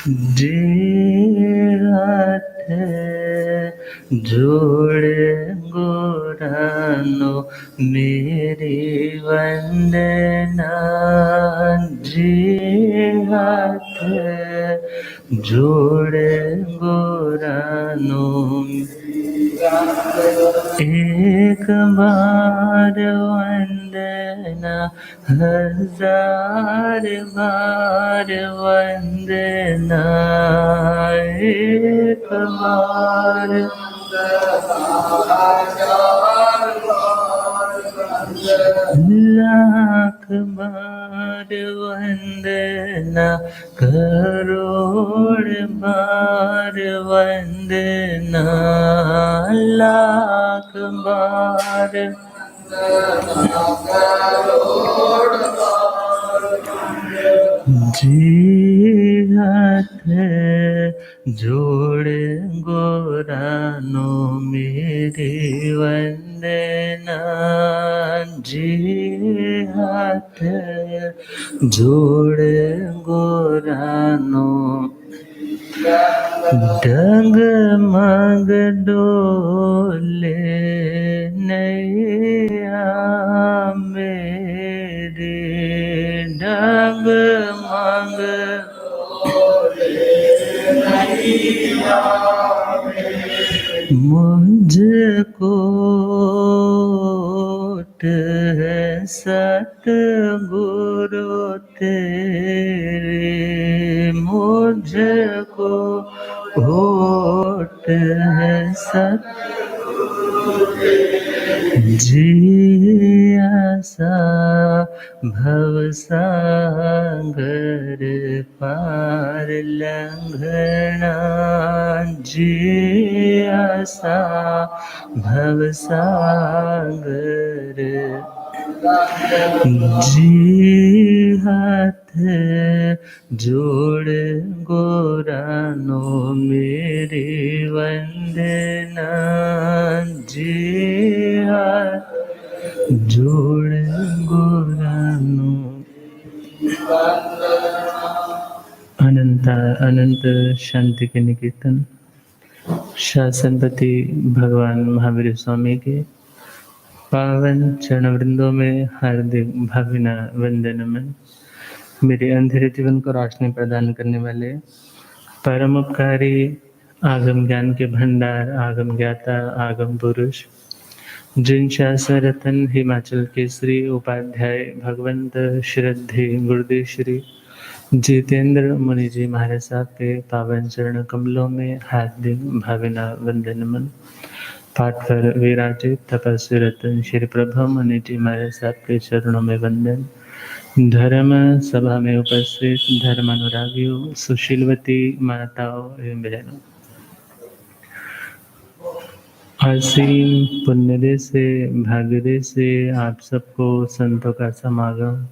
जे हाथ जोड़े गोरानो मेरी वंदना। जे हाथ जोड़े गोरानो एक बार वंदना, हजार बार वंदना। एक बार लाख बार वंदना, करोड़ बार वंदना। लाख बार जी हाथ जोड़े गोरानो मेरी वंदना। जी हाथ जोड़े गोरानो डगमग डोले नैया मेरी, डगमग मुझको है सतगुरु तेरे, मुझको होठ है जिया सा भवसागर पार लंघना। जिया सा भवसागर, जी हाथ जोड़ गोरानो मेरी वंदना। जी हाथ जोड़ गोरानो। अनंत अनंत शांति के निकेतन शासनपति भगवान महावीर स्वामी के पावन चरणवृंदों में हार्दिक भावना वंदन में। मेरे अंधेरे जीवन को रोशनी प्रदान करने वाले परम उपकारी आगम ज्ञान के भंडार, आगम ज्ञाता, आगम पुरुष, जिन शास्त्र रतन हिमाचल केसरी उपाध्याय भगवंत श्रद्धे गुरुदेव श्री जितेंद्र मुनि जी महाराज साहब के पावन चरण कमलों में हार्दिक भावना वंदन मन। पाठ पर विराजित तपस्वी रतन श्री प्रभु मुनि जी महाराज साहब के चरणों में वंदन। धर्म सभा में उपस्थित धर्मानुरागियों, सुशीलवती माताओं एवं बहनों, असीम पुण्यदे से भाग्यदे से आप सबको संतों का समागम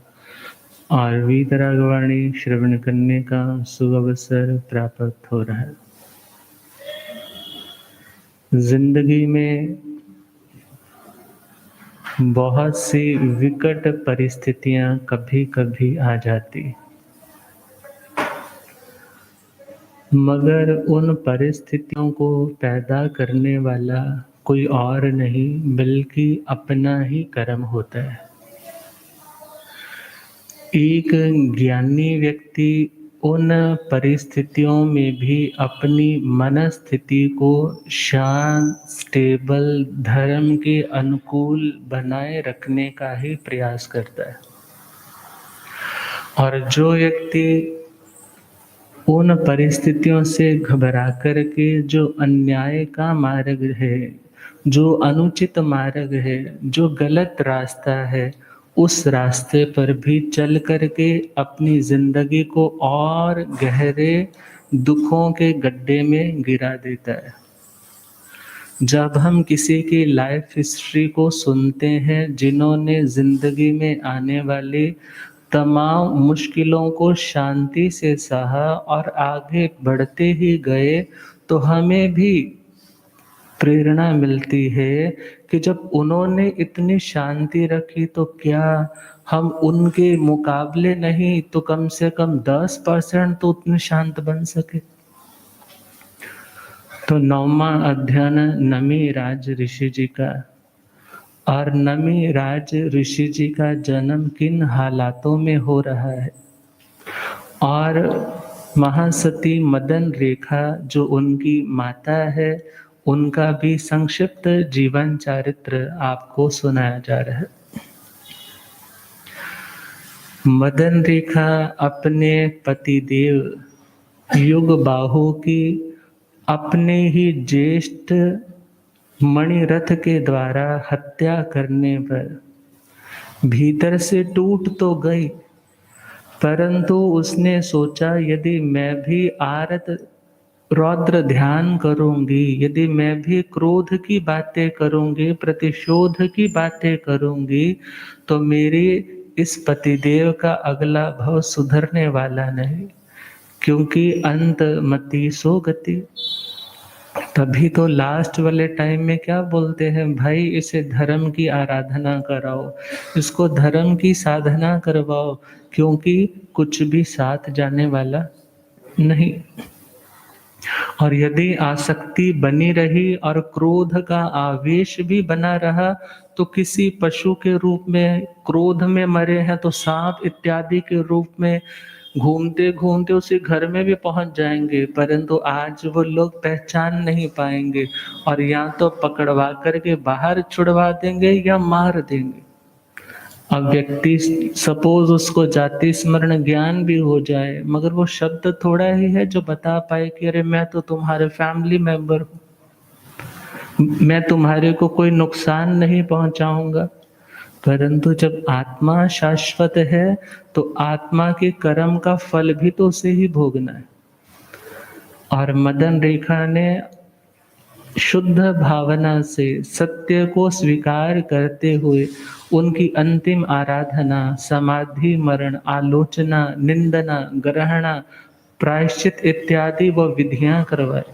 और वीतरागवाणी श्रवण करने का सुअवसर प्राप्त हो रहा है। जिंदगी में बहुत सी विकट परिस्थितियां कभी कभी आ जाती, मगर उन परिस्थितियों को पैदा करने वाला कोई और नहीं बल्कि अपना ही कर्म होता है। एक ज्ञानी व्यक्ति उन परिस्थितियों में भी अपनी मनस्थिति को शांत, स्टेबल, धर्म के अनुकूल बनाए रखने का ही प्रयास करता है। और जो व्यक्ति उन परिस्थितियों से घबरा कर के जो अन्याय का मार्ग है, जो अनुचित मार्ग है, जो गलत रास्ता है, उस रास्ते पर भी चल करके अपनी जिंदगी को और गहरे दुखों के गड्ढे में गिरा देता है। जब हम किसी की लाइफ हिस्ट्री को सुनते हैं, जिन्होंने जिंदगी में आने वाली तमाम मुश्किलों को शांति से सहा और आगे बढ़ते ही गए, तो हमें भी प्रेरणा मिलती है कि जब उन्होंने इतनी शांति रखी तो क्या हम उनके मुकाबले नहीं तो कम से कम 10% तो उतने शांत बन सके। तो 9वां अध्ययन नमी राज ऋषि जी का। और नमी राज ऋषि जी का जन्म किन हालातों में हो रहा है और महासती मदन रेखा जो उनकी माता है उनका भी संक्षिप्त जीवन चरित्र आपको सुनाया जा रहा है। मदन रेखा अपने पतिदेव युग बाहु की अपने ही ज्येष्ठ मणिरथ के द्वारा हत्या करने पर भीतर से टूट तो गई, परंतु उसने सोचा यदि मैं भी आरत रौद्र ध्यान करूंगी, यदि मैं भी क्रोध की बातें करूंगी, प्रतिशोध की बातें करूंगी, तो मेरे इस पतिदेव का अगला भव सुधरने वाला नहीं, क्योंकि अंत मति सो गति। तभी तो लास्ट वाले टाइम में क्या बोलते हैं, भाई इसे धर्म की आराधना कराओ, इसको धर्म की साधना करवाओ, क्योंकि कुछ भी साथ जाने वाला नहीं। और यदि आसक्ति बनी रही और क्रोध का आवेश भी बना रहा तो किसी पशु के रूप में क्रोध में मरे हैं तो सांप इत्यादि के रूप में घूमते घूमते उसी घर में भी पहुंच जाएंगे, परंतु आज वो लोग पहचान नहीं पाएंगे और या तो पकड़वा करके बाहर छुड़वा देंगे या मार देंगे। अब व्यक्ति सपोज उसको जाति स्मरण ज्ञान भी हो जाए, मगर वो शब्द थोड़ा ही है जो बता पाए कि अरे मैं तो तुम्हारे फैमिली मेंबर हूँ, मैं तुम्हारे को कोई नुकसान नहीं पहुंचाऊंगा। परंतु जब आत्मा शाश्वत है तो आत्मा के कर्म का फल भी तो उसे ही भोगना है। और मदन रेखा ने शुद्ध भावना से सत्य को स्वीकार करते हुए उनकी अंतिम आराधना समाधि मरण आलोचना निंदना ग्रहणा प्रायश्चित इत्यादि वो विधियां करवाए।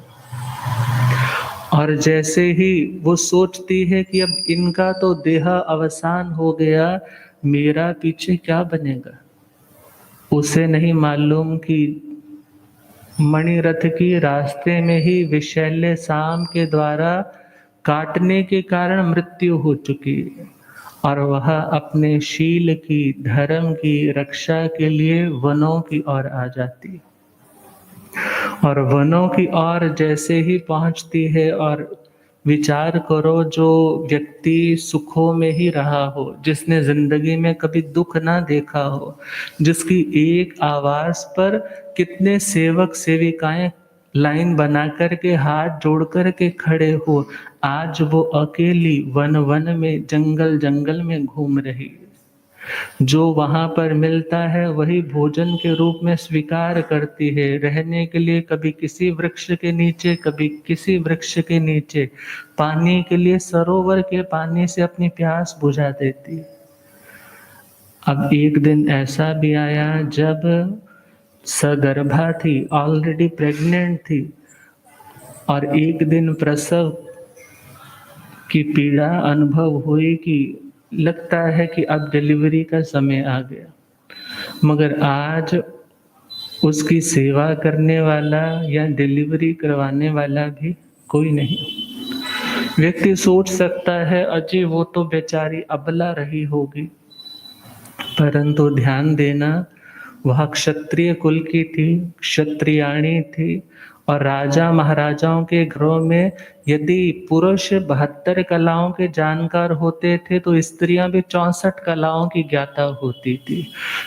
और जैसे ही वो सोचती है कि अब इनका तो देह अवसान हो गया, मेरा पीछे क्या बनेगा, उसे नहीं मालूम कि मणिरथ की रास्ते में ही विशैल्य शाम के द्वारा काटने के कारण मृत्यु हो चुकी है और वह अपने शील की धर्म की रक्षा के लिए वनों की ओर आ जाती है। और वनों की ओर जैसे ही पहुंचती है और विचार करो जो व्यक्ति सुखों में ही रहा हो, जिसने जिंदगी में कभी दुख ना देखा हो, जिसकी एक आवाज पर कितने सेवक सेविकाएं लाइन बना करके हाथ जोड़ करके खड़े हो, आज वो अकेली वन वन में जंगल जंगल में घूम रही है। जो वहां पर मिलता है वही भोजन के रूप में स्वीकार करती है, रहने के लिए कभी किसी वृक्ष के नीचे कभी किसी वृक्ष के नीचे, पानी के लिए सरोवर के पानी से अपनी प्यास बुझा देती है। अब एक दिन ऐसा भी आया जब सगर्भा थी, ऑलरेडी प्रेग्नेंट थी, और एक दिन प्रसव की पीड़ा अनुभव हुई कि लगता है कि अब डिलीवरी का समय आ गया, मगर आज उसकी सेवा करने वाला या डिलीवरी करवाने वाला भी कोई नहीं। व्यक्ति सोच सकता है अजी वो तो बेचारी अबला रही होगी, परंतु ध्यान देना वह क्षत्रिय कुल की थी, क्षत्रियाणी थी, और राजा महाराजाओं के घरों में यदि पुरुष 72 कलाओं के जानकार होते थे तो स्त्रियां भी 64 कलाओं की ज्ञाता होती थी।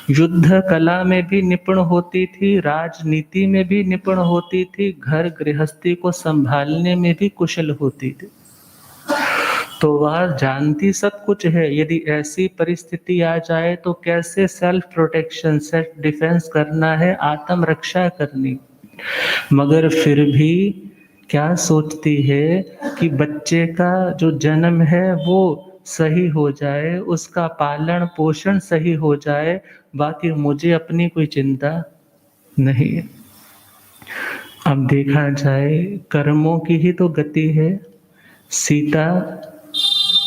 युद्ध कला में भी निपुण होती थी, राजनीति में भी निपुण होती थी, घर गृहस्थी को संभालने में भी कुशल होती थी। तो वह जानती सब कुछ है, यदि ऐसी परिस्थिति आ जाए तो कैसे सेल्फ प्रोटेक्शन सेल्फ डिफेंस करना है, आत्म रक्षा करनी, मगर फिर भी क्या सोचती है कि बच्चे का जो जन्म है वो सही हो जाए, उसका पालन पोषण सही हो जाए, बाकी मुझे अपनी कोई चिंता नहीं है। अब देखा जाए कर्मों की ही तो गति है, सीता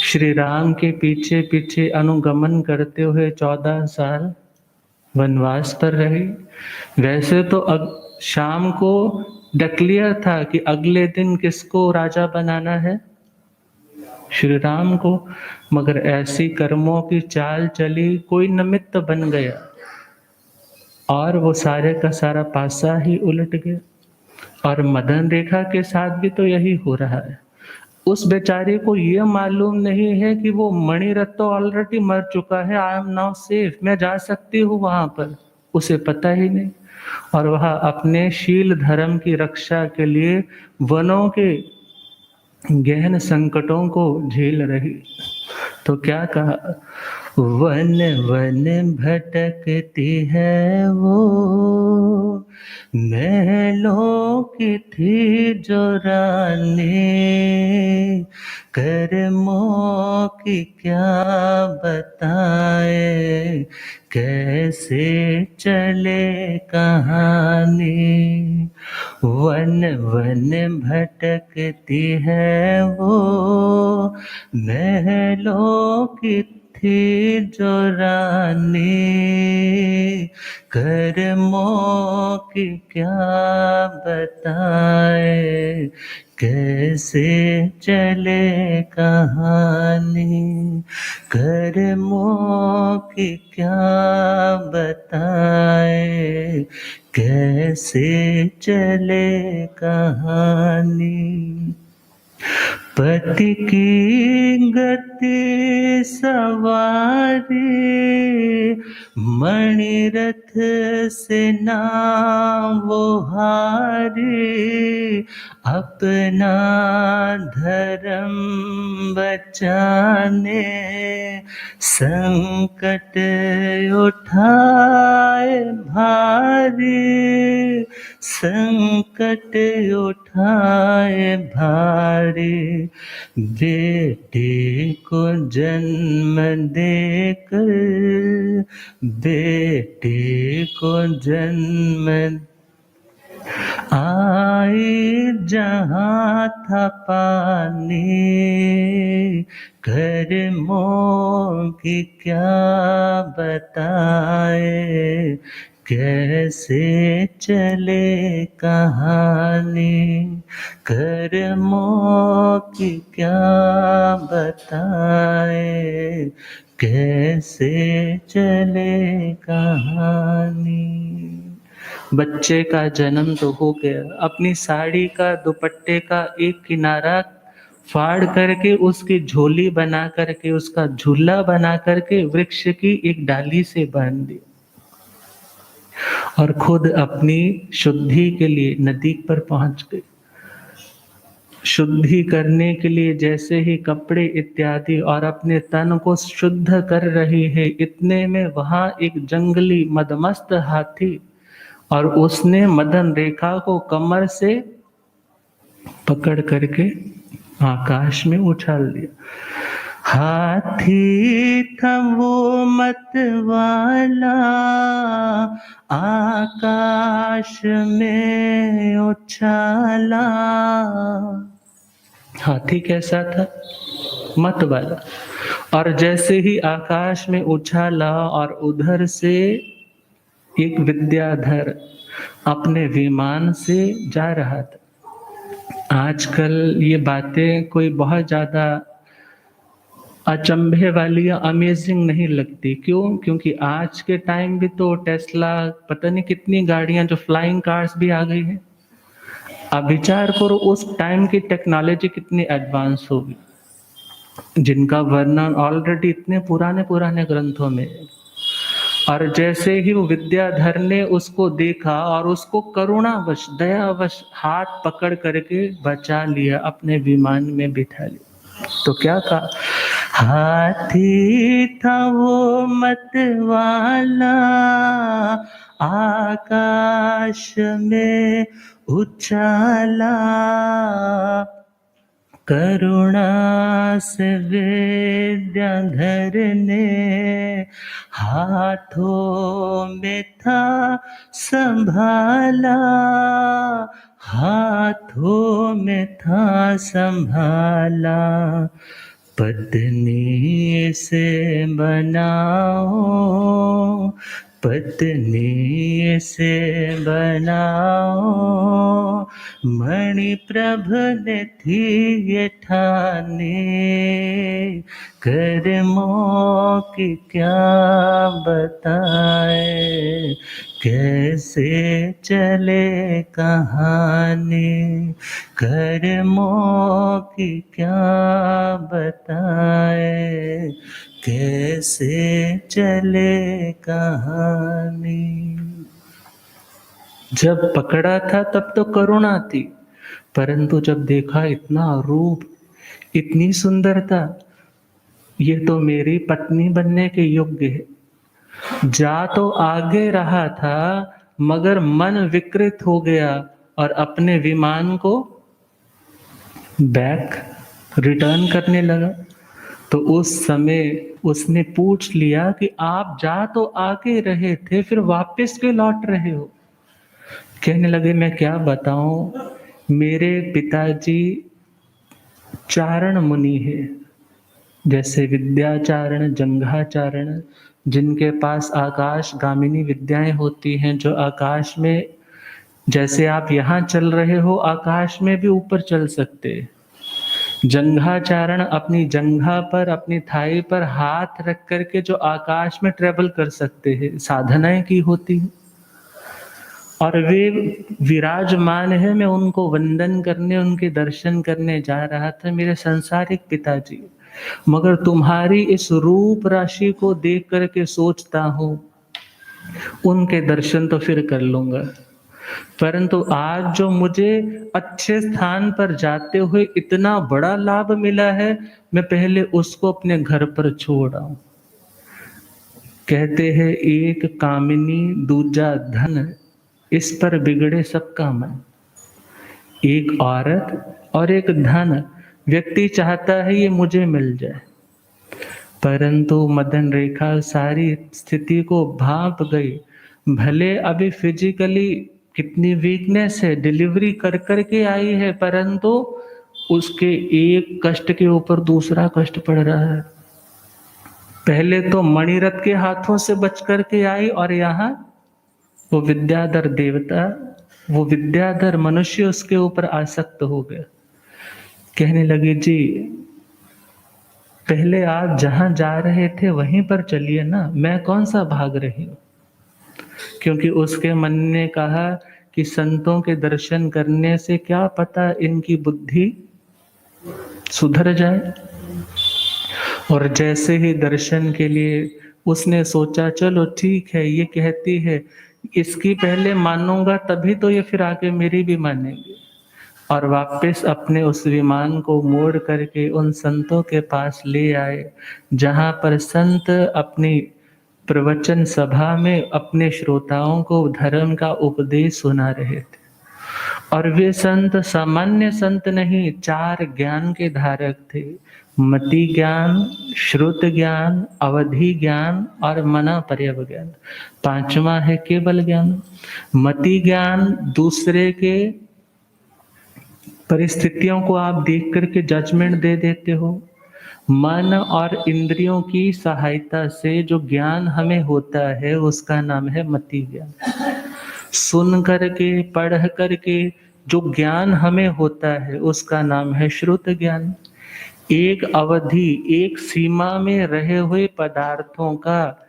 श्री राम के पीछे पीछे अनुगमन करते हुए 14 साल वनवास पर रही। वैसे तो अब शाम को डिक्लेयर था कि अगले दिन किसको राजा बनाना है, श्री राम को, मगर ऐसी कर्मों की चाल चली, कोई निमित्त बन गया और वो सारे का सारा पासा ही उलट गया। और मदन रेखा के साथ भी तो यही हो रहा है। उस बेचारे को ये मालूम नहीं है कि वो मणिरथ तो ऑलरेडी मर चुका है, आई एम नाउ सेफ, मैं जा सकती हूँ वहां पर, उसे पता ही नहीं। और वह अपने शील धर्म की रक्षा के लिए वनों के गहन संकटों को झेल रही। तो क्या कहा, वन वन भटकती है वो, महलों की थी जो रानी, कर्मों की क्या बताए, कैसे चले कहानी। वन वन भटकती है वो, महलों की थी जो रानी, कर्मों की क्या बताए, कैसे चले कहानी, कर्मों की क्या बताए, कैसे चले कहानी। पति की गति सवारी, मणिरथ से ना वो हारी, अपना धर्म बचाने संकट उठाए भारी, संकट उठाए भारी, बेटे को जन्म देकर, बेटे को जन्म आई जहाँ था पानी, कर्मों की क्या बताए, कैसे चले कहानी, कर्मों की क्या बताए, कैसे चले कहानी। बच्चे का जन्म तो हो गया, अपनी साड़ी का दुपट्टे का एक किनारा फाड़ करके उसकी झोली बना करके उसका झूला बना करके वृक्ष की एक डाली से बांध दी और खुद अपनी शुद्धि के लिए नदी पर पहुंच गई। शुद्धि करने के लिए जैसे ही कपड़े इत्यादि और अपने तन को शुद्ध कर रही है, इतने में वहां एक जंगली मदमस्त हाथी, और उसने मदन रेखा को कमर से पकड़ करके आकाश में उछाल दिया। हाथी था वो मतवाला, आकाश में उछाला। हाथी कैसा था, मत वाला। और जैसे ही आकाश में उछाला और उधर से एक विद्याधर अपने विमान से जा रहा था। आजकल ये बातें कोई बहुत ज्यादा अचंभे वाली या अमेजिंग नहीं लगती। क्यों? क्योंकि आज के टाइम भी तो टेस्ला, पता नहीं कितनी गाड़ियां जो फ्लाइंग कार्स भी आ गई हैं। अब विचार करो उस टाइम की टेक्नोलॉजी कितनी एडवांस होगी, जिनका वर्णन ऑलरेडी इतने पुराने पुराने ग्रंथों में है। और जैसे ही वो विद्याधर ने उसको देखा और उसको करुणावश दयावश हाथ पकड़ करके बचा लिया, अपने विमान में बिठा लिया। तो क्या कहा, हाथी था वो मतवाला, आकाश में उछाला, करुणा से विद्याधर ने हाथों में था संभाला, हाथों में था संभाला, पत्नी से बनाओ, पत्नी से बनाओ, मणि प्रभ ने थी ये ठानी, कर्मों की क्या बताए, कैसे चले कहानी, कर्मों की क्या बताए, कैसे चले कहानी। जब पकड़ा था तब तो करुणा थी, परंतु जब देखा इतना रूप, इतनी सुंदरता, ये तो मेरी पत्नी बनने के योग्य है। जा तो आगे रहा था, मगर मन विकृत हो गया और अपने विमान को बैक रिटर्न करने लगा। तो उस समय उसने पूछ लिया कि आप जा तो आगे रहे थे, फिर वापस क्यों लौट रहे हो? कहने लगे मैं क्या बताऊं, मेरे पिताजी चारण मुनि है, जैसे विद्याचारण, जंघाचारण, जिनके पास आकाश गामिनी विद्याएं होती हैं, जो आकाश में, जैसे आप यहाँ चल रहे हो, आकाश में भी ऊपर चल सकते। जंघाचारण अपनी जंघा पर, अपनी थाई पर हाथ रख करके जो आकाश में ट्रेवल कर सकते हैं, साधनाएं की होती हैं। और वे विराजमान है, मैं उनको वंदन करने, उनके दर्शन करने जा रहा था, मेरे सांसारिक पिताजी। मगर तुम्हारी इस रूप राशि को देख करके सोचता हूँ उनके दर्शन तो फिर कर लूंगा, परंतु आज जो मुझे अच्छे स्थान पर जाते हुए इतना बड़ा लाभ मिला है, मैं पहले उसको अपने घर पर छोड़ आऊं। कहते हैं एक कामिनी दूजा धन, इस पर बिगड़े सबका मन। एक औरत और एक धन, व्यक्ति चाहता है ये मुझे मिल जाए, परंतु मदन रेखा सारी स्थिति को भांप गई। भले अभी फिजिकली कितनी वीकनेस है, डिलीवरी कर करके आई है, परंतु उसके एक कष्ट के ऊपर दूसरा कष्ट पड़ रहा है। पहले तो मणिरथ के हाथों से बच करके आई, और यहाँ वो विद्याधर देवता, वो विद्याधर मनुष्य उसके ऊपर आसक्त हो गया। कहने लगी जी पहले आप जहां जा रहे थे वहीं पर चलिए ना, मैं कौन सा भाग रही हूं। क्योंकि उसके मन ने कहा कि संतों के दर्शन करने से क्या पता इनकी बुद्धि सुधर जाए। और जैसे ही दर्शन के लिए उसने सोचा चलो ठीक है, ये कहती है, इसकी पहले मानूंगा तभी तो ये फिर आके मेरी भी मानेंगे। और वापस अपने उस विमान को मोड़ करके उन संतों के पास ले आए, जहाँ पर संत अपनी प्रवचन सभा में अपने श्रोताओं को धर्म का उपदेश सुना रहे थे। और वे संत सामान्य संत नहीं, चार ज्ञान के धारक थे। मति ज्ञान, श्रुत ज्ञान, अवधि ज्ञान और मना पर्यव ज्ञान। पांचवा है केवल ज्ञान। मति ज्ञान, दूसरे के परिस्थितियों को आप देख करके जजमेंट दे देते हो। मन और इंद्रियों की सहायता से जो ज्ञान हमें होता है उसका नाम है मति ज्ञान। सुन करके, पढ़ करके जो ज्ञान हमें होता है उसका नाम है श्रुत ज्ञान। एक अवधि, एक सीमा में रहे हुए पदार्थों का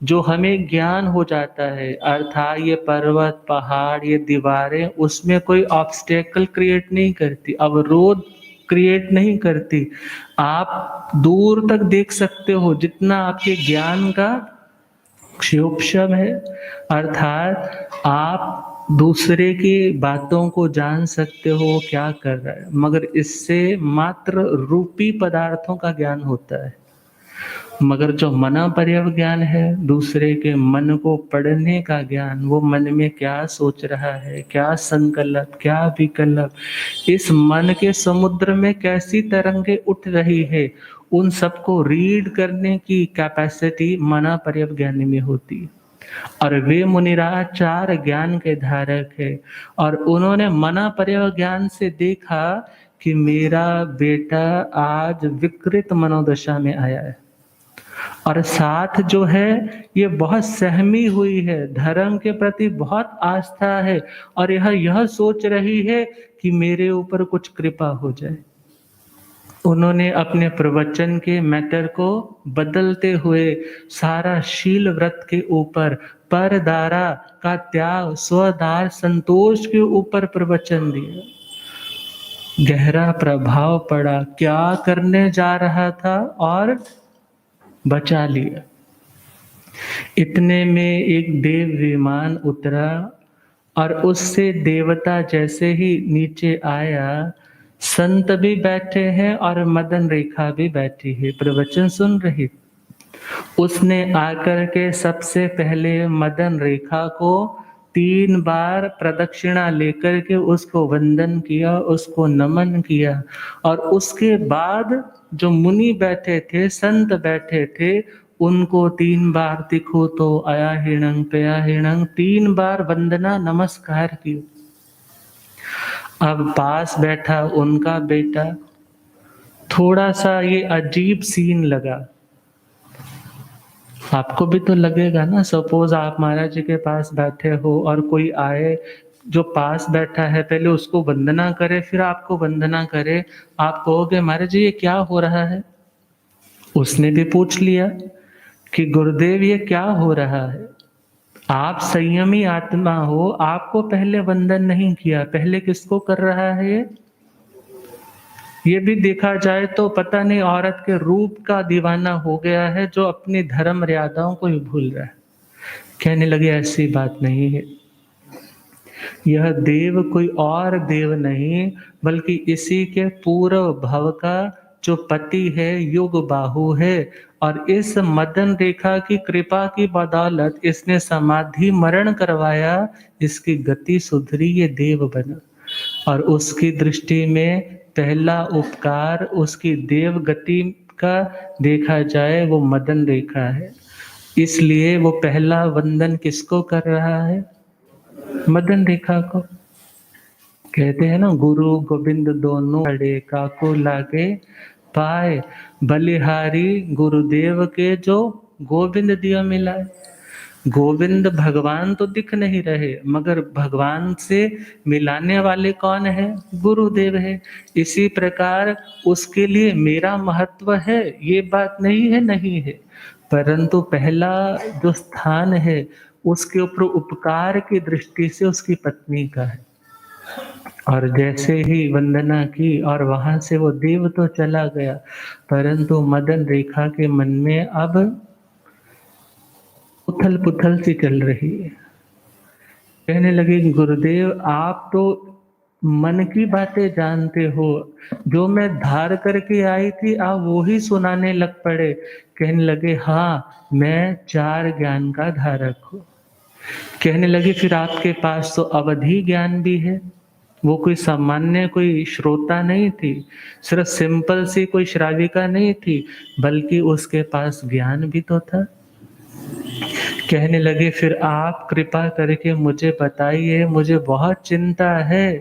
जो हमें ज्ञान हो जाता है, अर्थात ये पर्वत, पहाड़, ये दीवारें उसमें कोई ऑब्स्टेकल क्रिएट नहीं करती, अवरोध क्रिएट नहीं करती। आप दूर तक देख सकते हो, जितना आपके ज्ञान का क्षोभम है, अर्थात आप दूसरे की बातों को जान सकते हो वो क्या कर रहा है, मगर इससे मात्र रूपी पदार्थों का ज्ञान होता है। मगर जो मना पर्यव ज्ञान है, दूसरे के मन को पढ़ने का ज्ञान, वो मन में क्या सोच रहा है, क्या संकल्प, क्या विकल्प, इस मन के समुद्र में कैसी तरंगे उठ रही है, उन सबको रीड करने की कैपेसिटी मना पर्यवज्ञानी में होती है। और वे मुनिराज 4 ज्ञान के धारक है और उन्होंने मना पर्यवज्ञान से देखा कि मेरा बेटा आज विकृत मनोदशा में आया है और साथ जो है ये बहुत सहमी हुई है, धर्म के प्रति बहुत आस्था है और यह सोच रही है कि मेरे ऊपर कुछ कृपा हो जाए। उन्होंने अपने प्रवचन के मैटर को बदलते हुए सारा शील व्रत के ऊपर, परदारा का त्याग, स्वदार संतोष के ऊपर प्रवचन दिया। गहरा प्रभाव पड़ा, क्या करने जा रहा था और बचा लिया। इतने में एक देव विमान उतरा और उससे देवता जैसे ही नीचे आया, संत भी बैठे हैं और मदन रेखा भी बैठी है, प्रवचन सुन रही। उसने आकर के सबसे पहले मदन रेखा को 3 बार प्रदक्षिणा लेकर के उसको वंदन किया, उसको नमन किया और उसके बाद जो मुनि बैठे थे, संत बैठे थे, उनको 3 बार दिखो तो अया हिणंग पया हिणंग 3 बार वंदना नमस्कार की। अब पास बैठा उनका बेटा, थोड़ा सा ये अजीब सीन लगा। आपको भी तो लगेगा ना, सपोज आप महाराज जी के पास बैठे हो और कोई आए जो पास बैठा है, पहले उसको वंदना करे फिर आपको वंदना करे, आप कहोगे महाराज जी ये क्या हो रहा है? उसने भी पूछ लिया कि गुरुदेव ये क्या हो रहा है? आप संयमी आत्मा हो, आपको पहले वंदन नहीं किया, पहले किसको कर रहा है ये भी देखा जाए तो पता नहीं औरत के रूप का दीवाना हो गया है जो अपनी धर्म मर्यादाओं को ही भूल रहा है। कहने लगे ऐसी बात नहीं है, यह देव कोई और देव नहीं बल्कि इसी के पूर्व भव का जो पति है, युग बाहु है और इस मदन रेखा की कृपा की बदौलत इसने समाधि मरण करवाया, इसकी गति सुधरी, ये देव बना और उसकी दृष्टि में पहला उपकार उसकी देव गति का देखा जाए वो मदन रेखा है, इसलिए वो पहला वंदन किसको कर रहा है? मदन रेखा को। कहते हैं ना, गुरु गोविंद दोनों खड़े काको लागे पाए, बलिहारी गुरुदेव के जो गोविंद दिया मिलाए। गोविंद भगवान तो दिख नहीं रहे मगर भगवान से मिलाने वाले कौन है? गुरुदेव है। इसी प्रकार उसके लिए मेरा महत्व है ये बात नहीं है, नहीं है, परंतु पहला जो स्थान है उसके ऊपर उपकार की दृष्टि से उसकी पत्नी का है। और जैसे ही वंदना की और वहां से वो देव तो चला गया, परंतु मदन रेखा के मन में अब उथल पुथल सी चल रही है। कहने लगे गुरुदेव आप तो मन की बातें जानते हो, जो मैं धार करके आई थी आप वो ही सुनाने लग पड़े। कहने लगे हाँ मैं 4 ज्ञान का धारक हूँ। कहने लगे फिर आपके पास तो अवधि ज्ञान भी है। वो कोई सामान्य कोई श्रोता नहीं थी, सिर्फ सिंपल सी कोई श्राविका नहीं थी, बल्कि उसके पास ज्ञान भी तो था। कहने लगे फिर आप कृपा करके मुझे बताइए, मुझे बहुत चिंता है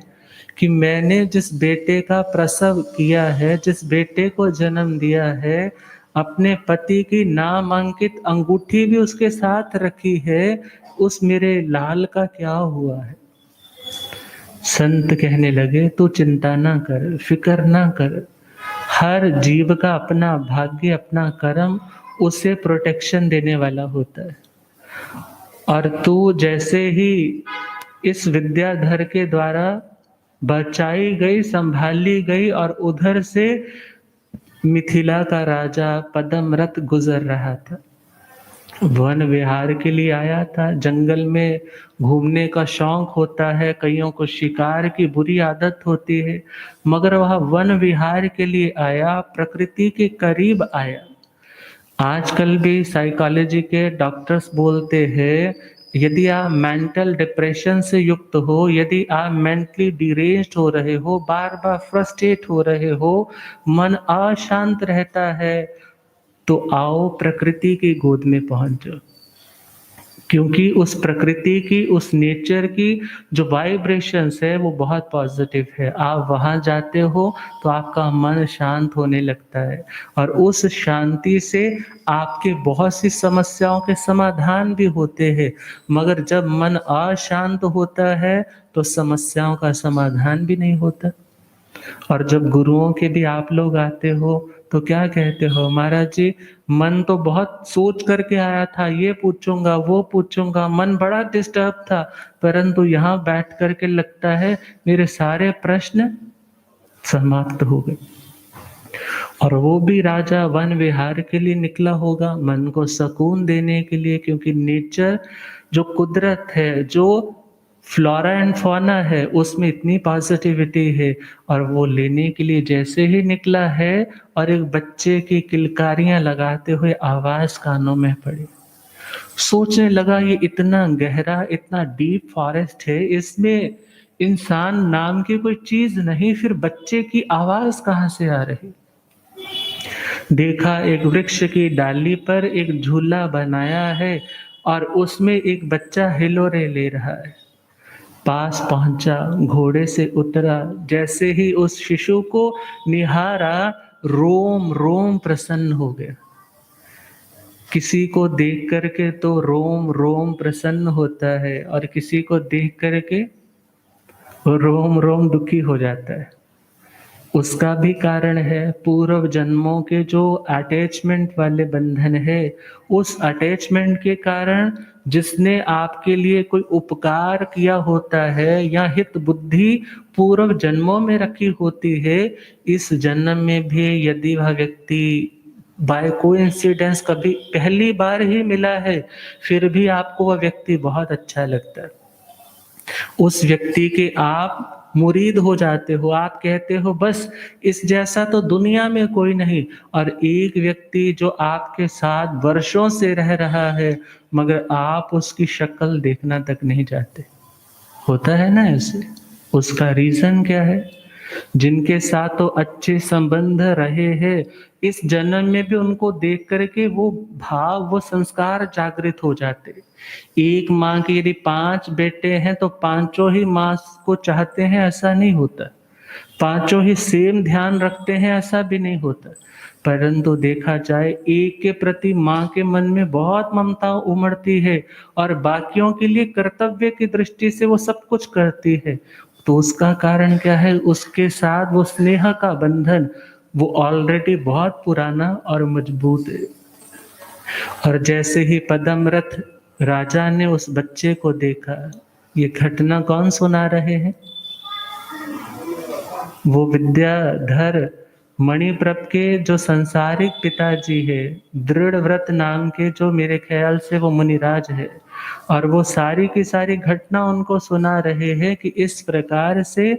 कि मैंने जिस बेटे का प्रसव किया है, जिस बेटे को जन्म दिया है, अपने पति की नामांकित अंगूठी भी उसके साथ रखी है, उस मेरे लाल का क्या हुआ है? संत कहने लगे तू चिंता ना कर, फिक्र ना कर, हर जीव का अपना भाग्य, अपना कर्म उसे प्रोटेक्शन देने वाला होता है। और तू जैसे ही इस विद्याधर के द्वारा बचाई गई, संभाली गई और उधर से मिथिला का राजा पद्मरथ गुजर रहा था, वन विहार के लिए आया था। जंगल में घूमने का शौक होता है, कईयों को शिकार की बुरी आदत होती है, मगर वह वन विहार के लिए आया, प्रकृति के करीब आया। आजकल भी साइकोलॉजी के डॉक्टर्स बोलते हैं यदि आप मेंटल डिप्रेशन से युक्त हो, यदि आप मेंटली डिरेंज्ड हो रहे हो, बार-बार फ्रस्ट्रेट हो रहे हो, मन अशांत रहता है, तो आओ प्रकृति की गोद में पहुँच जाओ। क्योंकि उस प्रकृति की, उस नेचर की जो वाइब्रेशंस है वो बहुत पॉज़िटिव है। आप वहाँ जाते हो तो आपका मन शांत होने लगता है और उस शांति से आपके बहुत सी समस्याओं के समाधान भी होते हैं। मगर जब मन अशांत होता है तो समस्याओं का समाधान भी नहीं होता। और जब गुरुओं के भी आप लोग आते हो, तो क्या कहते हो? महाराज जी, मन तो बहुत सोच करके आया था, ये पूछूँगा, वो पूछूँगा, मन बड़ा डिस्टर्ब था, परंतु यहाँ बैठ कर के लगता है मेरे सारे प्रश्न समाप्त हो गए। और वो भी राजा वन विहार के लिए निकला होगा, मन को सुकून देने के लिए, क्योंकि नेचर जो कुदरत है, जो फ्लोरा एंड फौना है, उसमें इतनी पॉजिटिविटी है और वो लेने के लिए जैसे ही निकला है और एक बच्चे की किलकारियाँ लगाते हुए आवाज़ कानों में पड़ी। सोचने लगा ये इतना गहरा, इतना डीप फॉरेस्ट है, इसमें इंसान नाम की कोई चीज़ नहीं, फिर बच्चे की आवाज़ कहाँ से आ रही? देखा एक वृक्ष की डाली पर एक झूला बनाया है और उसमें एक बच्चा हिलोरे ले रहा है। पास पहुंचा, घोड़े से उतरा, जैसे ही उस शिशु को निहारा, रोम रोम प्रसन्न हो गया। किसी को देख करके तो रोम रोम प्रसन्न होता है और किसी को देख करके रोम रोम दुखी हो जाता है। उसका भी कारण है पूर्व जन्मों के जो अटैचमेंट वाले बंधन है, उस अटैचमेंट के कारण जिसने आपके लिए कोई उपकार किया होता है या हित बुद्धि पूर्व जन्मों में रखी होती है, इस जन्म में भी यदि वह व्यक्ति बाय कोइंसिडेंस कभी पहली बार ही मिला है, फिर भी आपको वह व्यक्ति बहुत अच्छा लगता है। उस व्यक्ति के आप मुरीद हो जाते हो, आप कहते हो बस इस जैसा तो दुनिया में कोई नहीं। और एक व्यक्ति जो आपके साथ वर्षों से रह रहा है, मगर आप उसकी शक्ल देखना तक नहीं चाहते। होता है ना ऐसे? उसका रीज़न क्या है? जिनके साथ तो अच्छे संबंध रहे हैं, इस जन्म में भी उनको देख कर के वो भाव, वो संस्कार जागृत हो जाते। एक माँ के यदि 5 बेटे हैं तो पाँचों ही माँ को चाहते हैं, ऐसा नहीं होता। पाँचों ही सेम ध्यान रखते हैं, ऐसा भी नहीं होता। परंतु देखा जाए एक के प्रति माँ के मन में बहुत ममता उमड़ती है और बाकियों के लिए कर्तव्य की दृष्टि से वो सब कुछ करती है। तो उसका कारण क्या है? उसके साथ वो स्नेह का बंधन वो ऑलरेडी बहुत पुराना और मजबूत है। और जैसे ही पद्मरथ राजा ने उस बच्चे को देखा, ये घटना कौन सुना रहे हैं? वो विद्याधर मणिप्रभ के जो संसारिक पिताजी है, दृढ़व्रत नाम के, जो मेरे ख्याल से वो मुनिराज है, और वो सारी की सारी घटना उनको सुना रहे हैं कि इस प्रकार से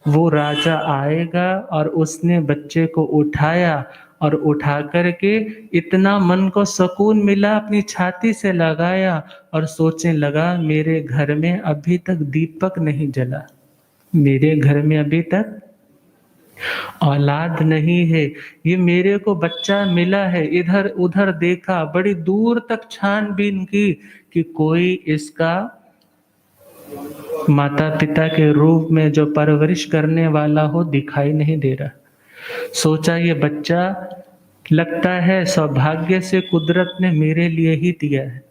वो राजा आएगा। और उसने बच्चे को उठाया और उठा कर के इतना मन को सुकून मिला, अपनी छाती से लगाया और सोचने लगा मेरे घर में अभी तक दीपक नहीं जला, मेरे घर में अभी तक औलाद नहीं है, ये मेरे को बच्चा मिला है। इधर उधर देखा, बड़ी दूर तक छानबीन की कि कोई इसका माता पिता के रूप में जो परवरिश करने वाला हो दिखाई नहीं दे रहा। सोचा ये बच्चा लगता है सौभाग्य से कुदरत ने मेरे लिए ही दिया है।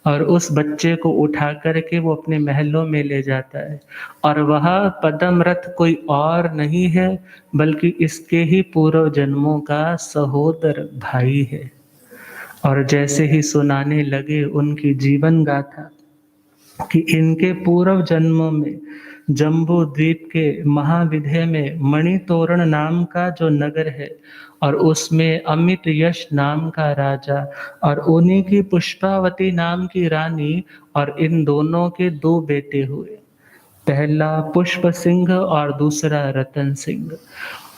और उस बच्चे को उठा करके वो अपने महलों में ले जाता है। और वह पद्मरथ कोई और नहीं है बल्कि इसके ही पूर्व जन्मों का सहोदर भाई है। और जैसे ही सुनाने लगे उनकी जीवन गाथा कि इनके पूर्व जन्मों में जम्बू द्वीप के महाविधे में मणितोरण नाम का जो नगर है और उसमें अमित यश नाम का राजा और उन्हीं की पुष्पावती नाम की रानी, और इन दोनों के 2 बेटे हुए, पहला पुष्प सिंह और दूसरा रतन सिंह।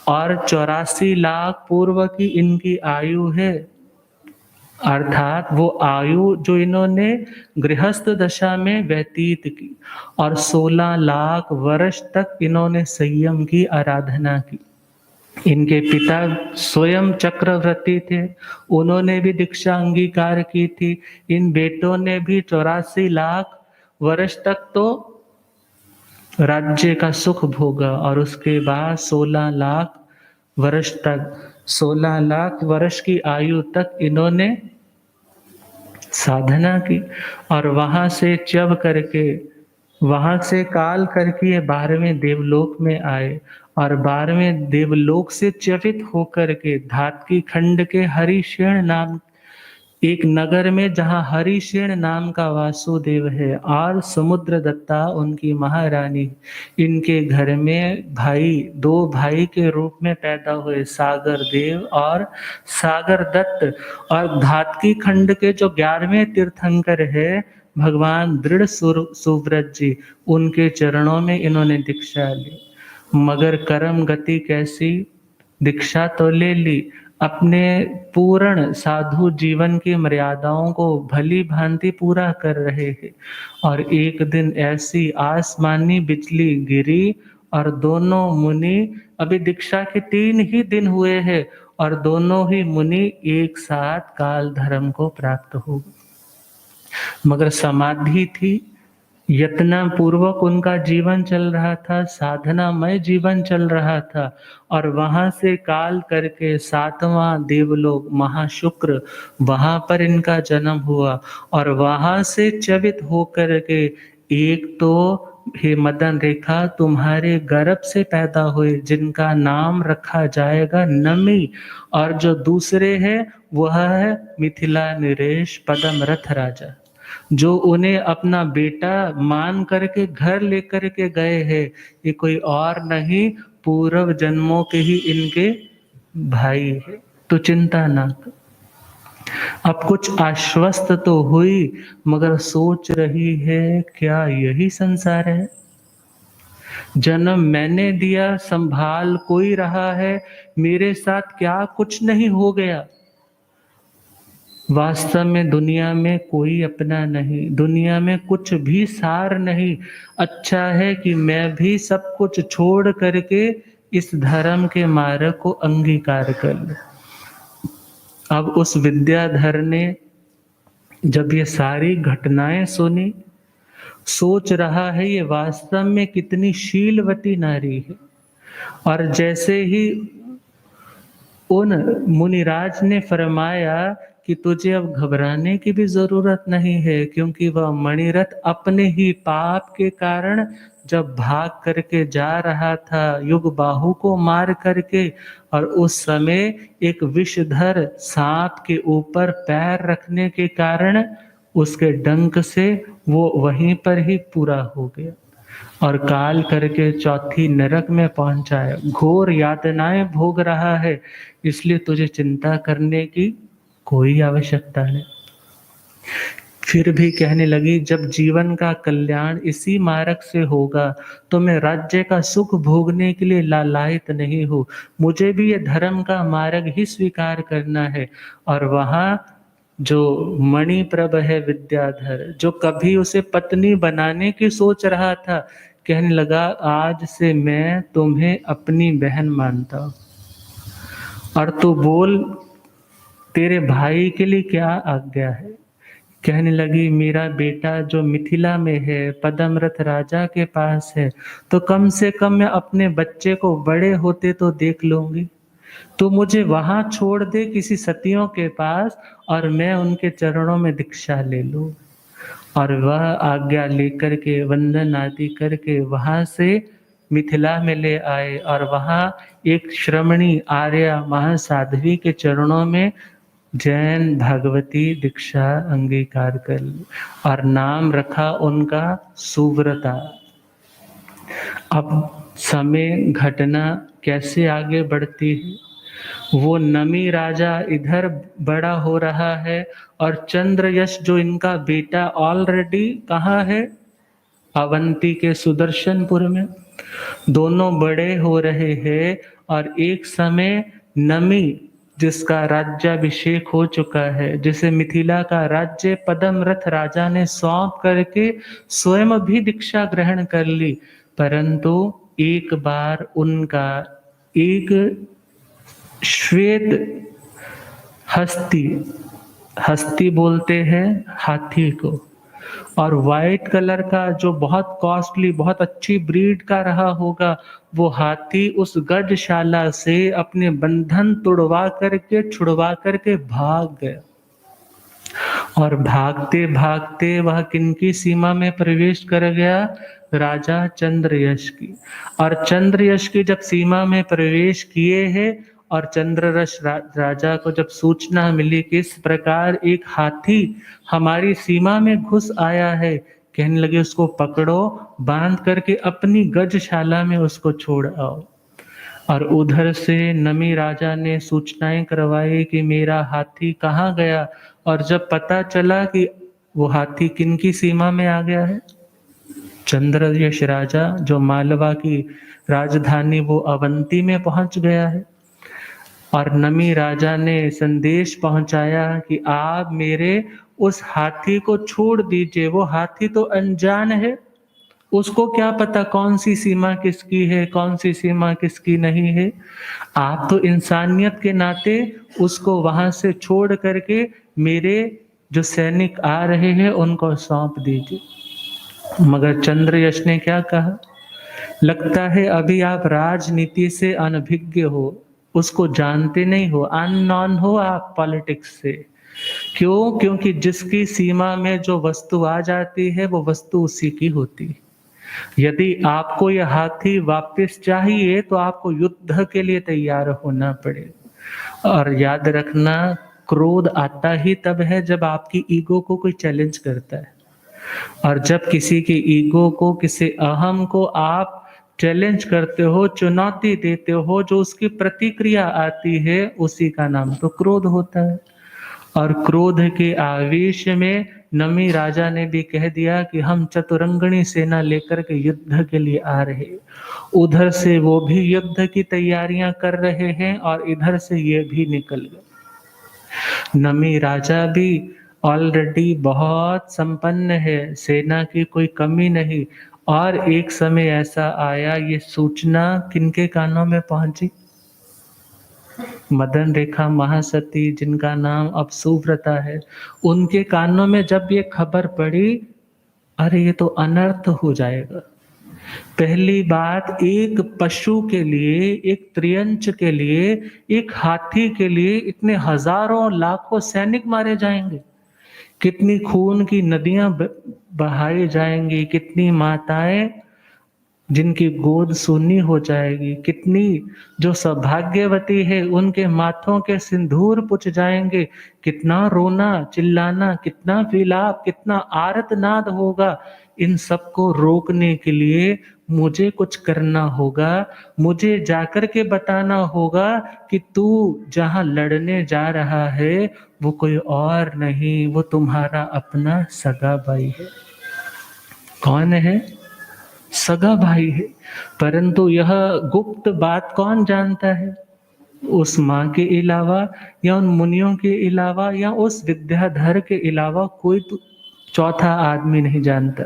और 84 लाख पूर्व की इनकी आयु है। अर्थात वो आयु जो इन्होंने गृहस्थ दशा में व्यतीत की और 16 लाख वर्ष तक इन्होंने संयम की आराधना की। इनके पिता स्वयं चक्रवर्ती थे, उन्होंने भी दीक्षा अंगीकार की थी। इन बेटों ने भी 84 लाख वर्ष तक तो राज्य का सुख भोगा और उसके बाद 16 लाख वर्ष तक 16 लाख वर्ष की आयु तक इन्होंने साधना की और वहां से चब करके वहां से काल करके ये 12वें देवलोक में आए और 12वें देवलोक से च्यवित होकर के धातकी खंड के हरिशेण नाम एक नगर में जहाँ हरिशेण नाम का वासुदेव है और समुद्र दत्ता उनकी महारानी, इनके घर में दो भाई के रूप में पैदा हुए सागर देव और सागर दत्त। और धातकी खंड के जो 11वें तीर्थंकर है भगवान दृढ़ सुव्रत जी, उनके चरणों में इन्होंने दीक्षा ली। मगर कर्म गति कैसी, दीक्षा तो ले ली, अपने पूर्ण साधु जीवन की मर्यादाओं को भली भांति पूरा कर रहे हैं और एक दिन ऐसी आसमानी बिजली गिरी और दोनों मुनि, अभी दीक्षा के 3 ही दिन हुए हैं और दोनों ही मुनि एक साथ काल धर्म को प्राप्त हो गए। मगर समाधि थी, यत्न पूर्वक उनका जीवन चल रहा था, साधनामय जीवन चल रहा था और वहां से काल करके 7वां देवलोक महाशुक्र, वहां पर इनका जन्म हुआ और वहां से च्यवित होकर के एक तो हे मदन रेखा तुम्हारे गर्भ से पैदा हुए जिनका नाम रखा जाएगा नमी, और जो दूसरे है वह है मिथिला नरेश पदम रथ राजा, जो उन्हें अपना बेटा मान करके घर लेकर के गए हैं। ये कोई और नहीं, पूर्व जन्मों के ही इनके भाई है। तो चिंता ना कर, अब कुछ आश्वस्त तो हुई मगर सोच रही है क्या यही संसार है। जन्म मैंने दिया, संभाल कोई रहा है, मेरे साथ क्या कुछ नहीं हो गया। वास्तव में दुनिया में कोई अपना नहीं, दुनिया में कुछ भी सार नहीं। अच्छा है कि मैं भी सब कुछ छोड़ करके इस धर्म के मार्ग को अंगीकार कर लूं। अब उस विद्याधर ने जब ये सारी घटनाएं सुनी, सोच रहा है ये वास्तव में कितनी शीलवती नारी है। और जैसे ही उन मुनिराज ने फरमाया कि तुझे अब घबराने की भी जरूरत नहीं है, क्योंकि वह मणिरथ अपने ही पाप के कारण जब भाग करके जा रहा था युग बाहु को मार करके, और उस समय एक विषधर सांप के ऊपर पैर रखने के कारण उसके डंक से वो वहीं पर ही पूरा हो गया और काल करके चौथी नरक में पहुंचाया, घोर यातनाएं भोग रहा है। इसलिए तुझे चिंता करने की कोई आवश्यकता नहीं। फिर भी कहने लगी जब जीवन का कल्याण इसी मार्ग से होगा तो मैं राज्य का सुख भोगने के लिए लालायित नहीं हूँ, मुझे भी ये धर्म का मार्ग ही स्वीकार करना है। और वहाँ जो मणिप्रभ है विद्याधर, जो कभी उसे पत्नी बनाने की सोच रहा था, कहने लगा आज से मैं तुम्हें अपनी बहन मानता हूँ और तू बोल तेरे भाई के लिए क्या आज्ञा है। कहने लगी मेरा बेटा जो मिथिला में है पद्मरथ राजा के पास है, तो कम से कम मैं अपने बच्चे को बड़े होते तो देख लूंगी, तो मुझे वहां छोड़ दे किसी सतियों के पास और मैं उनके चरणों में दीक्षा ले लूं। और वह आज्ञा लेकर के वंदन आदि करके वहां से मिथिला में ले आए और वहां एक श्रमणी आर्या महासाध्वी के चरणों में जैन भागवती दीक्षा अंगीकार कर ली और नाम रखा उनका सुव्रता। अब समय घटना कैसे आगे बढ़ती है, वो नमी राजा इधर बड़ा हो रहा है और चंद्रयश जो इनका बेटा ऑलरेडी कहाँ है, अवंती के सुदर्शनपुर में। दोनों बड़े हो रहे हैं और एक समय नमी जिसका राज्याभिषेक हो चुका है, जिसे मिथिला का राज्य पद्मरथ राजा ने सौंप करके स्वयं भी दीक्षा ग्रहण कर ली, परंतु एक बार उनका एक श्वेत हस्ती, हस्ती बोलते हैं हाथी को, और वाइट कलर का जो बहुत कॉस्टली, बहुत अच्छी ब्रीड का रहा होगा, वो हाथी उस गजशाला से अपने बंधन तुड़वा करके, छुड़वा करके भाग गया। और भागते भागते वह किनकी सीमा में प्रवेश कर गया? राजा चंद्रयश की। और चंद्रयश की जब सीमा में प्रवेश किए हैं, और चंद्रयश राजा को जब सूचना मिली कि इस प्रकार एक हाथी हमारी सीमा में घुस आया है, कहने लगे उसको पकड़ो, बांध करके अपनी गजशाला में उसको छोड़ आओ। और उधर से नमी राजा ने सूचनाएं करवाई कि मेरा हाथी कहाँ गया, और जब पता चला कि वो हाथी किनकी सीमा में आ गया है, चंद्रयश राजा जो मालवा की राजधानी वो अवंती में पहुंच गया है। और नमी राजा ने संदेश पहुंचाया कि आप मेरे उस हाथी को छोड़ दीजिए, वो हाथी तो अनजान है, उसको क्या पता कौन सी सीमा किसकी है, कौन सी सीमा किसकी नहीं है। आप तो इंसानियत के नाते उसको वहां से छोड़ करके मेरे जो सैनिक आ रहे हैं उनको सौंप दीजिए। मगर चंद्रयश ने क्या कहा? लगता है अभी आप राजनीति से अनभिज्ञ हो, उसको जानते नहीं हो, अननोन हो आप पॉलिटिक्स से। क्यों? क्योंकि जिसकी सीमा में जो वस्तु आ जाती है वो वस्तु उसी की होती है। यदि आपको यह हाथी वापस चाहिए तो आपको युद्ध के लिए तैयार होना पड़ेगा। और याद रखना, क्रोध आता ही तब है जब आपकी ईगो को कोई चैलेंज करता है, और जब किसी के ईगो को, किसी अहम को आप चैलेंज करते हो, चुनौती देते हो, जो उसकी प्रतिक्रिया आती है, उसी का नाम तो क्रोध होता है। और क्रोध के आवेश में नमी राजा ने भी कह दिया कि हम चतुरंगणी सेना लेकर के युद्ध के लिए आ रहे। उधर से वो भी युद्ध की तैयारियां कर रहे हैं और इधर से ये भी निकल गए। नमी राजा भी ऑलरेडी बहुत संपन्न है, सेना की कोई कमी नहीं। और एक समय ऐसा आया, ये सूचना किनके कानों में पहुंची? मदन रेखा महासती, जिनका नाम अब सुव्रता है, उनके कानों में जब ये खबर पड़ी, अरे ये तो अनर्थ हो जाएगा। पहली बात, एक पशु के लिए, एक त्रियंच के लिए, एक हाथी के लिए इतने हजारों लाखों सैनिक मारे जाएंगे, कितनी खून की नदियां बहाई जाएंगी, कितनी माताएं जिनकी गोद सूनी हो जाएगी, कितनी जो सौभाग्यवती है उनके माथों के सिंदूर पुछ जाएंगे, कितना रोना चिल्लाना, कितना विलाप, कितना आर्तनाद होगा। इन सबको रोकने के लिए मुझे कुछ करना होगा, मुझे जाकर के बताना होगा कि तू जहां लड़ने जा रहा है वो कोई और नहीं, वो तुम्हारा अपना सगा भाई है। कौन है? सगा भाई है। परंतु यह गुप्त बात कौन जानता है? उस माँ के अलावा, या उन मुनियों के अलावा, या उस विद्याधर के अलावा कोई तो चौथा आदमी नहीं जानता।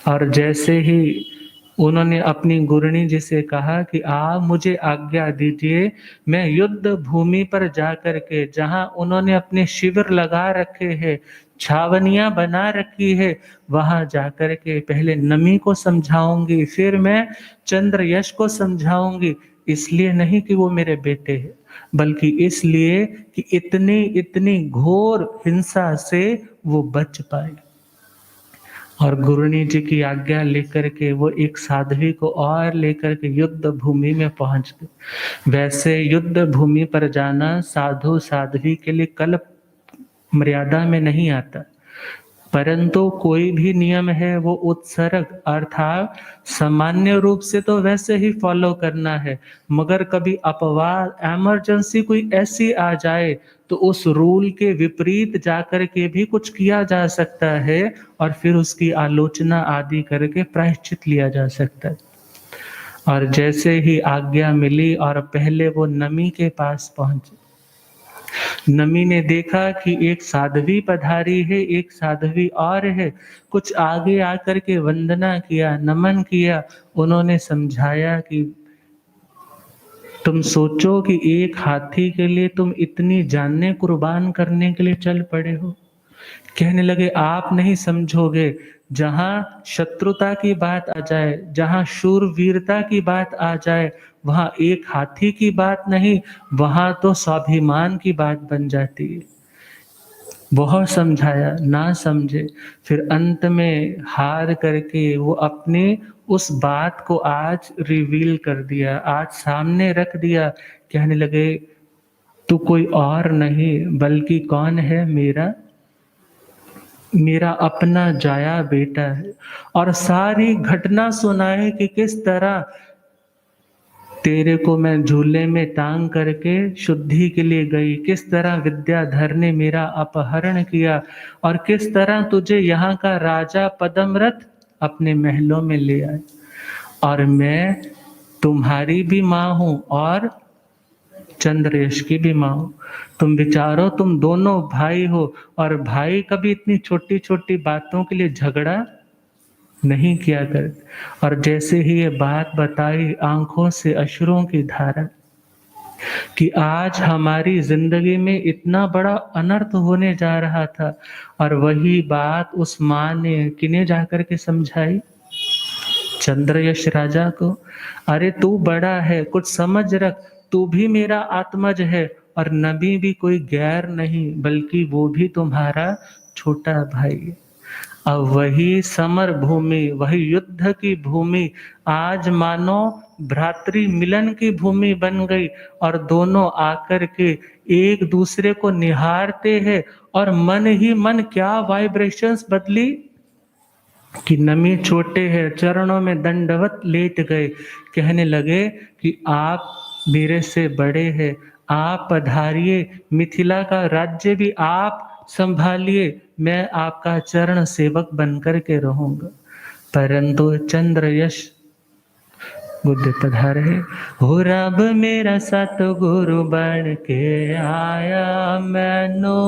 और जैसे ही उन्होंने अपनी गुरनी जी से कहा कि आप मुझे आज्ञा दीजिए, मैं युद्ध भूमि पर जाकर के, जहां उन्होंने अपने शिविर लगा रखे हैं, छावनियां बना रखी है, वहां जाकर के पहले नमी को समझाऊंगी, फिर मैं चंद्रयश को समझाऊंगी। इसलिए नहीं कि वो मेरे बेटे हैं, बल्कि इसलिए कि इतनी इतनी घोर हिंसा से वो बच पाए। और गुरुनी जी की आज्ञा लेकर के वो एक साध्वी को और लेकर के युद्ध भूमि में पहुंच गए। वैसे युद्ध भूमि पर जाना साधु साध्वी के लिए कल्प मर्यादा में नहीं आता, परंतु कोई भी नियम है वो उत्सर्ग अर्थात सामान्य रूप से तो वैसे ही फॉलो करना है, मगर कभी अपवाद, इमरजेंसी कोई ऐसी आ जाए तो उस रूल के विपरीत जाकर के भी कुछ किया जा सकता है, और फिर उसकी आलोचना आदि करके प्रायश्चित लिया जा सकता है। और जैसे ही आज्ञा मिली और पहले वो नमी के पास पहुंचे, नमी ने देखा कि एक साध्वी पधारी है, एक साध्वी और है। कुछ आगे आकर के वंदना किया, नमन किया। उन्होंने समझाया कि तुम सोचो कि एक हाथी के लिए तुम इतनी जानें कुर्बान करने के लिए चल पड़े हो। कहने लगे आप नहीं समझोगे, जहां शत्रुता की बात आ जाए, जहां शूरवीरता की बात आ जाए, वहां एक हाथी की बात नहीं, वहां तो स्वाभिमान की बात बन जाती है। बहुत समझाया, ना समझे। फिर अंत में हार करके वो अपने उस बात को आज रिवील कर दिया, आज सामने रख दिया। कहने लगे तू कोई और नहीं बल्कि कौन है, मेरा अपना जाया बेटा है। और सारी घटना सुनाए कि किस तरह तेरे को मैं झूले में टांग करके शुद्धि के लिए गई, किस तरह विद्याधर ने मेरा अपहरण किया और किस तरह तुझे यहाँ का राजा पद्मरथ अपने महलों में ले आए। और मैं तुम्हारी भी माँ हूँ और चंद्रयश की भी माँ हूँ। तुम विचारो, तुम दोनों भाई हो और भाई कभी इतनी छोटी छोटी बातों के लिए झगड़ा नहीं किया कर। और जैसे ही ये बात बताई, आंखों से अश्रुओं की धारा कि आज हमारी जिंदगी में इतना बड़ा अनर्थ होने जा रहा था। और वही बात उस माँ ने किन्हें जाकर के समझाई, चंद्रयश राजा को। अरे तू बड़ा है, कुछ समझ रख, तू भी मेरा आत्मज है और नबी भी कोई गैर नहीं बल्कि वो भी तुम्हारा छोटा भाई है। अब वही समर भूमि, वही युद्ध की भूमि आज मानो भ्रातृ मिलन की भूमि बन गई। और दोनों आकर के एक दूसरे को निहारते हैं और मन ही मन क्या वाइब्रेशंस बदली कि नमी छोटे हैं, चरणों में दंडवत लेट गए। कहने लगे कि आप मेरे से बड़े हैं, आप पधारिए, मिथिला का राज्य भी आप संभालिए, मैं आपका चरण सेवक बनकर के रहूंगा। परंतु चंद्रयश बुद्ध पधारे, हो रब मेरा सतगुरु बन के आया मैनो।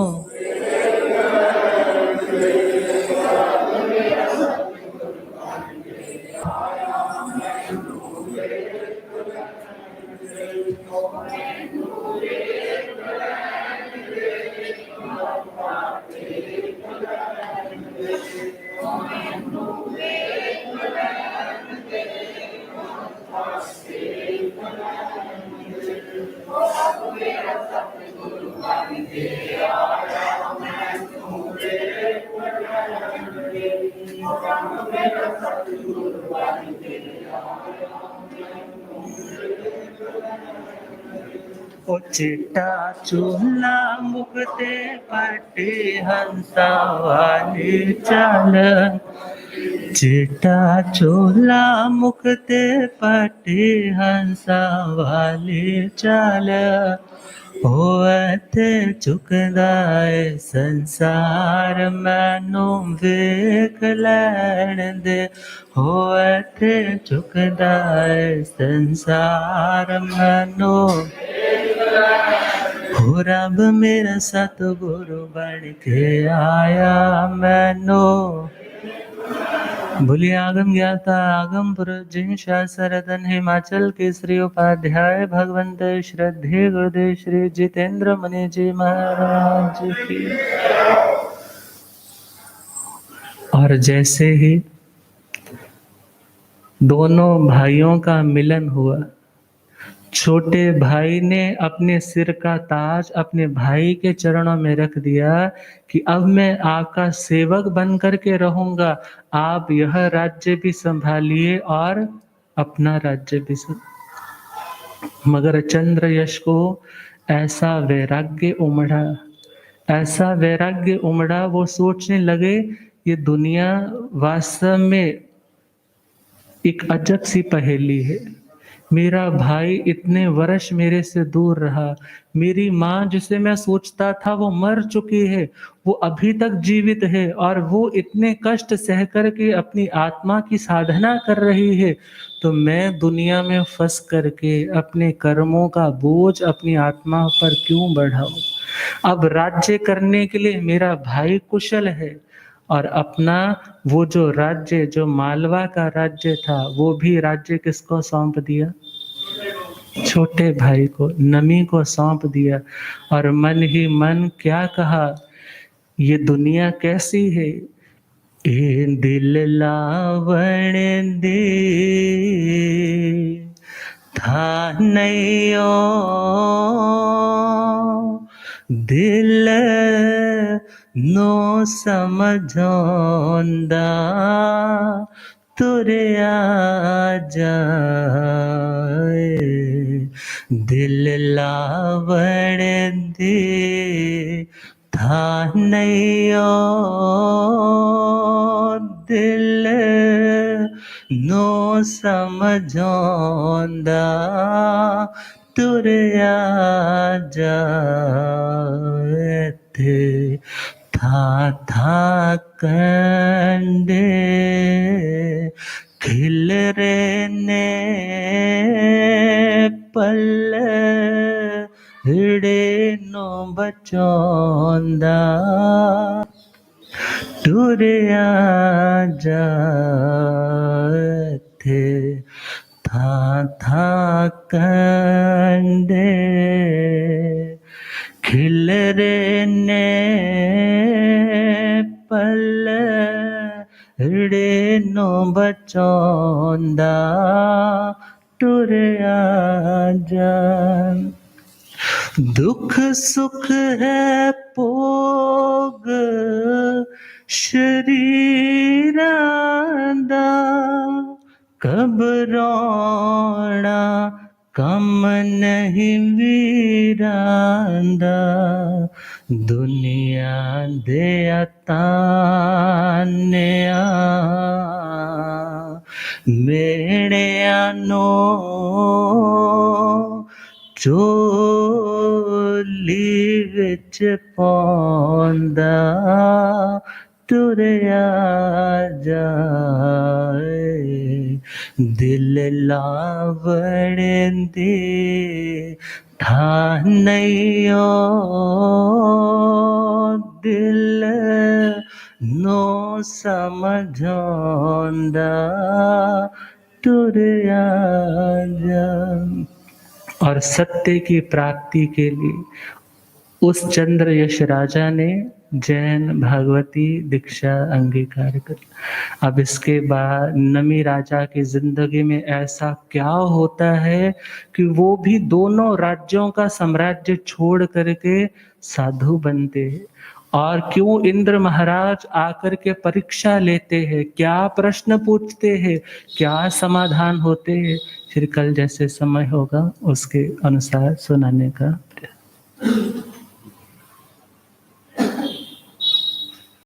ओ चिट्टा चूल्हा मुकते पट्टी हंसा वाली चाल, चिट्टा चूल्हा मुकते पट्टी हंसा वाली चाल। होवत चुकदा है संसार मैनू वेख लैण दे, होवत चुकदा है संसार मैनू। हो रब मेरा सतगुरु बन के आया मैनो। बोलिए आगम ज्ञाता आगम पुरुष जिन शास्त्ररत्न हिमाचल केसरी उपाध्याय भगवंत श्रद्धे गुरुदेव श्री जितेंद्र मुनि जी महाराज की। और जैसे ही दोनों भाइयों का मिलन हुआ, छोटे भाई ने अपने सिर का ताज अपने भाई के चरणों में रख दिया कि अब मैं आपका सेवक बन करके रहूंगा, आप यह राज्य भी संभालिए और अपना राज्य भी मगर चंद्रयश को ऐसा वैराग्य उमड़ा, ऐसा वैराग्य उमड़ा, वो सोचने लगे ये दुनिया वास्तव में एक अजब सी पहेली है। मेरा भाई इतने वर्ष मेरे से दूर रहा। मेरी माँ जिसे मैं सोचता था वो मर चुकी है, वो अभी तक जीवित है और वो इतने कष्ट सह कर के अपनी आत्मा की साधना कर रही है। तो मैं दुनिया में फँस करके अपने कर्मों का बोझ अपनी आत्मा पर क्यों बढ़ाऊँ? अब राज्य करने के लिए मेरा भाई कुशल है और अपना वो जो राज्य, जो मालवा का राज्य था, वो भी राज्य किसको सौंप दिया? छोटे भाई को, नमी को सौंप दिया और मन ही मन क्या कहा, ये दुनिया कैसी है? ए दिल लावण दे था नैयो दिल नो समझोंदा तुरया जाए दिल लावण दे था नैयो दिल नो समझोंदा तुरया जाए थे था कंडे खिल रे ने पल हिड़े नो बचोंदा टुरया जाथे था कंडे खिल रे ने पल रे नो बचोंदा टुरया जा दुख सुख है भोग शरीरां कब रोना कम नहीं वीरांदा दुनिया दे तान्या मेड़िया नो चोली विच पौंदा तुरया जाए दिल लावण दे ठानैयो दिल नो समझोंदा तुरया जा। और सत्य की प्राप्ति के लिए उस चंद्र यश राजा ने जैन भागवती दीक्षा अंगीकार कर। अब इसके बाद नमी राजा की जिंदगी में ऐसा क्या होता है कि वो भी दोनों राज्यों का साम्राज्य छोड़ करके साधु बनते हैं। और क्यों इंद्र महाराज आकर के परीक्षा लेते हैं, क्या प्रश्न पूछते हैं, क्या समाधान होते हैं, फिर कल जैसे समय होगा उसके अनुसार सुनाने का प्रयास।